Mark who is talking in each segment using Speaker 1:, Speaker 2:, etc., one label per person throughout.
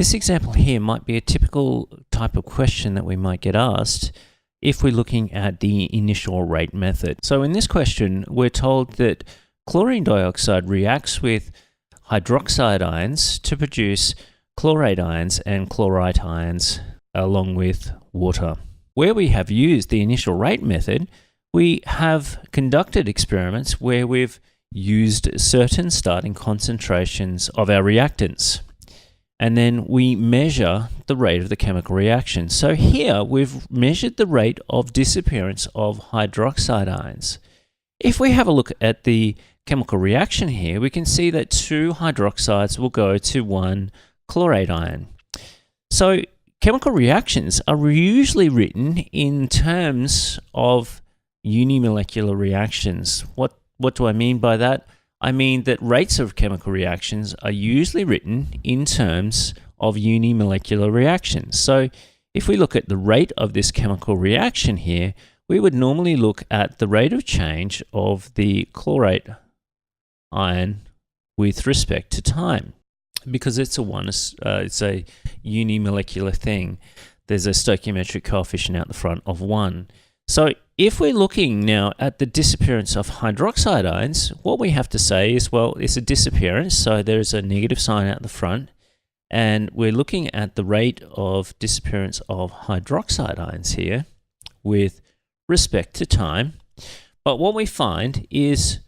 Speaker 1: This example here might be a typical type of question that we might get asked if we're looking at the initial rate method. So in this question, we're told that chlorine dioxide reacts with hydroxide ions to produce chlorate ions and chlorite ions along with water. Where we have used the initial rate method, we have conducted experiments where we've used certain starting concentrations of our reactants. And then we measure the rate of the chemical reaction. So here we've measured the rate of disappearance of hydroxide ions. If we have a look at the chemical reaction here, we can see that 2 hydroxides will go to 1 chlorate ion. So chemical reactions are usually written in terms of unimolecular reactions. What do I mean by that? I mean that rates of chemical reactions are usually written in terms of unimolecular reactions. So if we look at the rate of this chemical reaction here, we would normally look at the rate of change of the chlorate ion with respect to time, because it's a unimolecular thing. There's a stoichiometric coefficient out the front of 1. So if we're looking now at the disappearance of hydroxide ions, what we have to say is, well, it's a disappearance, so there's a negative sign out the front, and we're looking at the rate of disappearance of hydroxide ions here with respect to time. But what we find is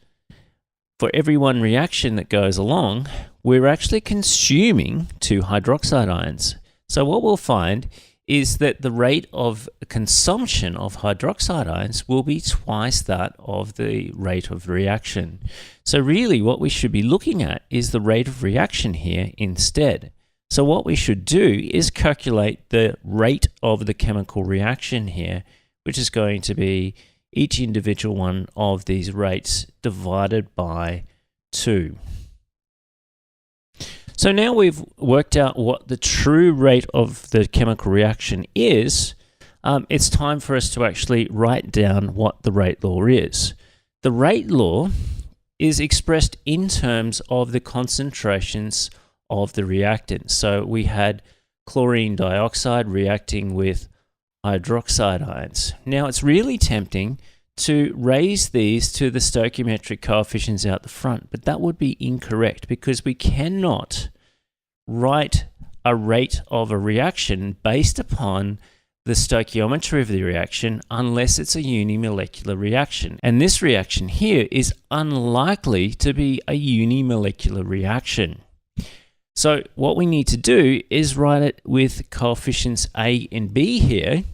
Speaker 1: for every one reaction that goes along, we're actually consuming 2 hydroxide ions. So what we'll find is that the rate of consumption of hydroxide ions will be twice that of the rate of reaction. So really what we should be looking at is the rate of reaction here instead. So what we should do is calculate the rate of the chemical reaction here, which is going to be each individual one of these rates divided by 2. So now we've worked out what the true rate of the chemical reaction is. It's time for us to actually write down what the rate law is. The rate law is expressed in terms of the concentrations of the reactant. So we had chlorine dioxide reacting with hydroxide ions. Now it's really tempting to raise these to the stoichiometric coefficients out the front, but that would be incorrect because we cannot write a rate of a reaction based upon the stoichiometry of the reaction unless it's a unimolecular reaction. And this reaction here is unlikely to be a unimolecular reaction. So what we need to do is write it with coefficients A and B here,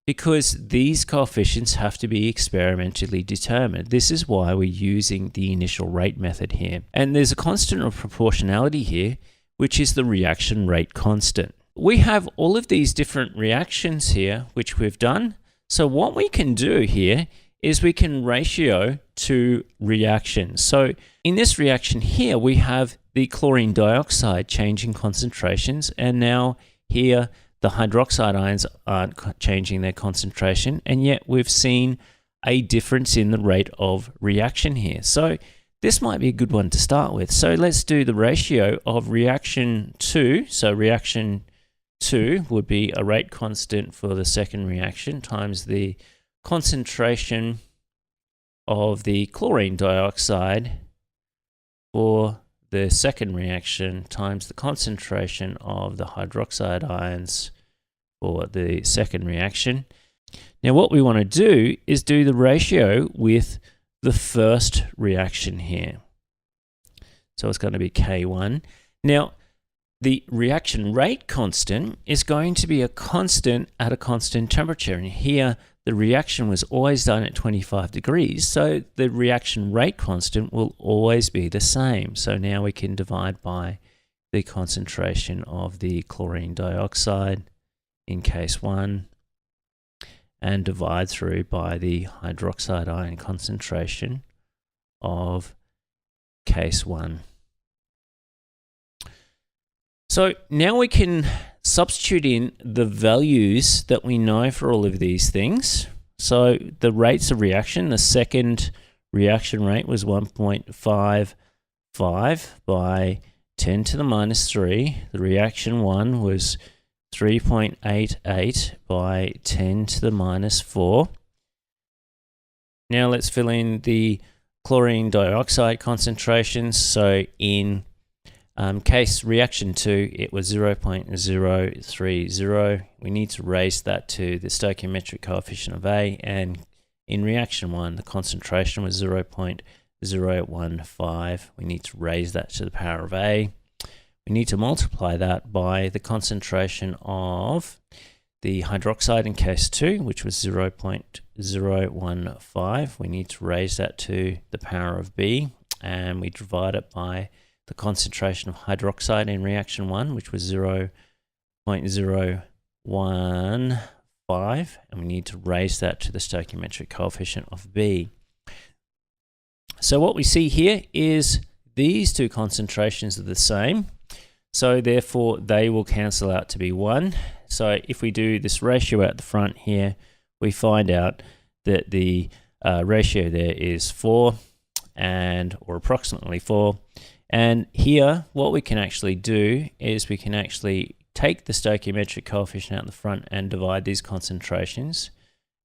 Speaker 1: because these coefficients have to be experimentally determined. This is why we're using the initial rate method here. And there's a constant of proportionality here, which is the reaction rate constant. We have all of these different reactions here, which we've done. So what we can do here is we can ratio to reactions. So in this reaction here, we have the chlorine dioxide changing concentrations, and now here the hydroxide ions aren't changing their concentration, and yet we've seen a difference in the rate of reaction here. So this might be a good one to start with. So let's do the ratio of reaction 2. So reaction 2 would be a rate constant for the second reaction times the concentration of the chlorine dioxide for the second reaction times the concentration of the hydroxide ions for the second reaction. Now what we want to do is do the ratio with the first reaction here. So it's going to be K1. Now the reaction rate constant is going to be a constant at a constant temperature, and here the reaction was always done at 25 degrees, so the reaction rate constant will always be the same. So now we can divide by the concentration of the chlorine dioxide in case 1 and divide through by the hydroxide ion concentration of case 1. So now we can substitute in the values that we know for all of these things. So the rates of reaction, the second reaction rate was 1.55 by 10 to the minus 3. The reaction 1 was 3.88 by 10 to the minus 4. Now let's fill in the chlorine dioxide concentrations. So in case reaction 2, it was 0.030. We need to raise that to the stoichiometric coefficient of A, and in reaction 1, the concentration was 0.015. We need to raise that to the power of A. We need to multiply that by the concentration of the hydroxide in case 2, which was 0.015. We need to raise that to the power of B, and we divide it by the concentration of hydroxide in reaction 1, which was 0.015, and we need to raise that to the stoichiometric coefficient of B. So what we see here is these two concentrations are the same, so therefore they will cancel out to be 1. So if we do this ratio out the front here, we find out that the ratio there is 4, or approximately 4. And here, what we can actually do is we can actually take the stoichiometric coefficient out the front and divide these concentrations,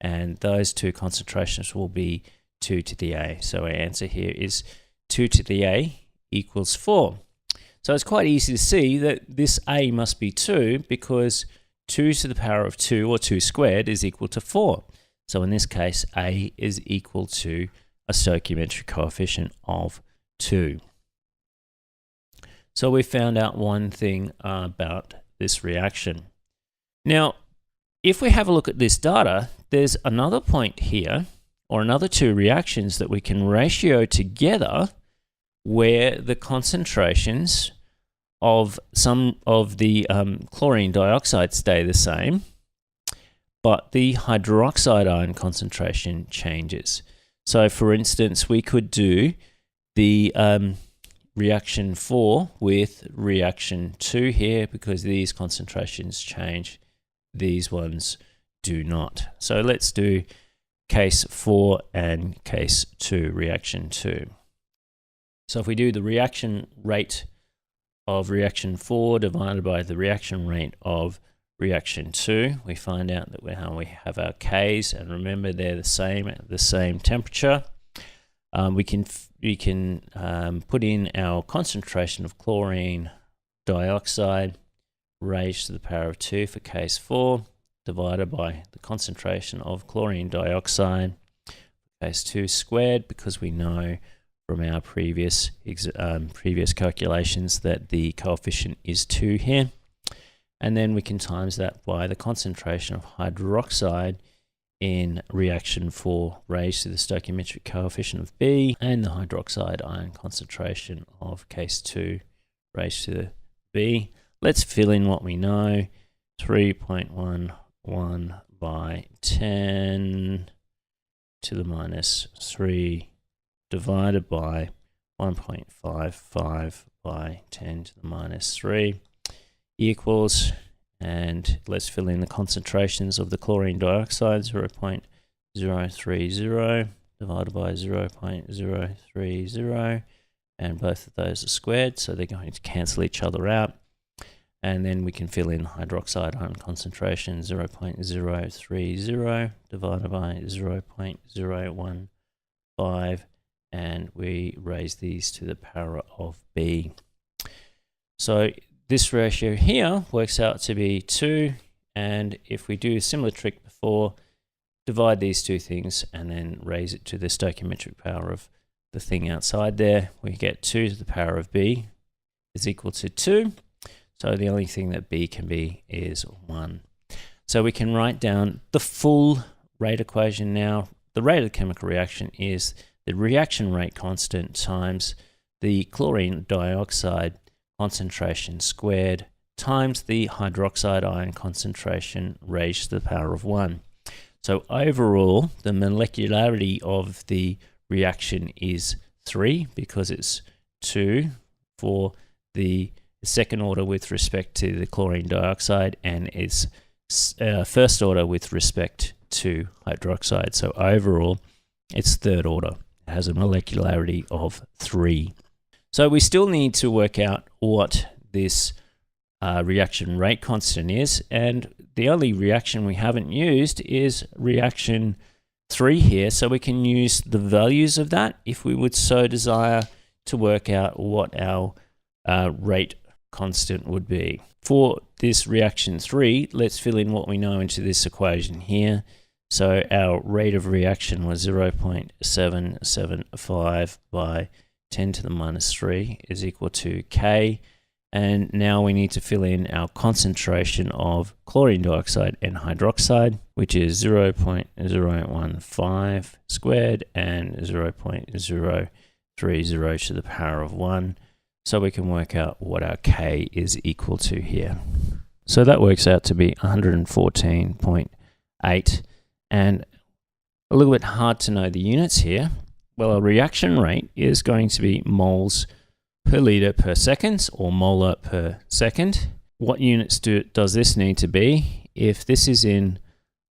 Speaker 1: and those two concentrations will be 2 to the A. So our answer here is 2 to the A equals 4. So it's quite easy to see that this A must be 2, because 2 to the power of 2, or 2 squared, is equal to 4. So in this case, A is equal to a stoichiometric coefficient of 2. So we found out one thing about this reaction. Now, if we have a look at this data, there's another point here, or another two reactions that we can ratio together where the concentrations of some of the chlorine dioxide stay the same, but the hydroxide ion concentration changes. So for instance, we could do the reaction 4 with reaction 2 here, because these concentrations change, these ones do not. So let's do case 4 and case 2, reaction 2. So if we do the reaction rate of reaction 4 divided by the reaction rate of reaction 2, we find out that we have our K's, and remember they're the same at the same temperature. We can put in our concentration of chlorine dioxide raised to the power of 2 for case 4, divided by the concentration of chlorine dioxide case 2 squared, because we know from our previous calculations that the coefficient is 2 here. And then we can times that by the concentration of hydroxide in reaction 4 raised to the stoichiometric coefficient of B, and the hydroxide ion concentration of case 2 raised to the B. Let's fill in what we know. 3.11 by 10 to the minus 3 divided by 1.55 by 10 to the minus 3 equals, and let's fill in the concentrations of the chlorine dioxide, 0.030 divided by 0.030, and both of those are squared, so they're going to cancel each other out. And then we can fill in hydroxide ion concentration, 0.030 divided by 0.015, and we raise these to the power of B. So this ratio here works out to be 2, and if we do a similar trick before, divide these two things and then raise it to the stoichiometric power of the thing outside there, we get 2 to the power of B is equal to 2. So the only thing that B can be is 1. So we can write down the full rate equation now. The rate of the chemical reaction is the reaction rate constant times the chlorine dioxide concentration squared times the hydroxide ion concentration raised to the power of 1. So overall, the molecularity of the reaction is 3, because it's 2 for the second order with respect to the chlorine dioxide, and it's first order with respect to hydroxide. So overall, it's third order. It has a molecularity of 3. So we still need to work out what this reaction rate constant is, and the only reaction we haven't used is reaction 3 here, so we can use the values of that if we would so desire to work out what our rate constant would be. For this reaction 3, let's fill in what we know into this equation here. So our rate of reaction was 0.775 by 10 to the minus 3 is equal to K. And now we need to fill in our concentration of chlorine dioxide and hydroxide, which is 0.015 squared and 0.030 to the power of 1. So we can work out what our K is equal to here. So that works out to be 114.8. And a little bit hard to know the units here. Well, our reaction rate is going to be moles per liter per second, or molar per second. What units does this need to be? If this is in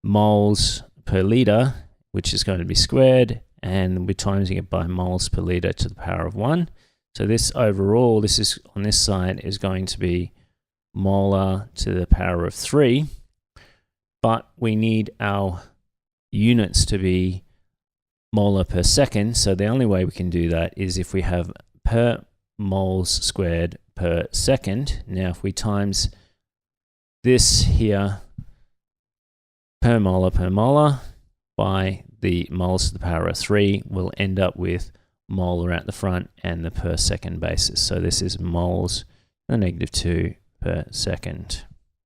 Speaker 1: moles per liter, which is going to be squared, and we're timesing it by moles per liter to the power of 1. So this overall, this is on this side, is going to be molar to the power of 3, but we need our units to be molar per second. So the only way we can do that is if we have per moles squared per second. Now if we times this here per molar by the moles to the power of 3, we'll end up with molar at the front and the per second basis. So this is moles to the -2 per second.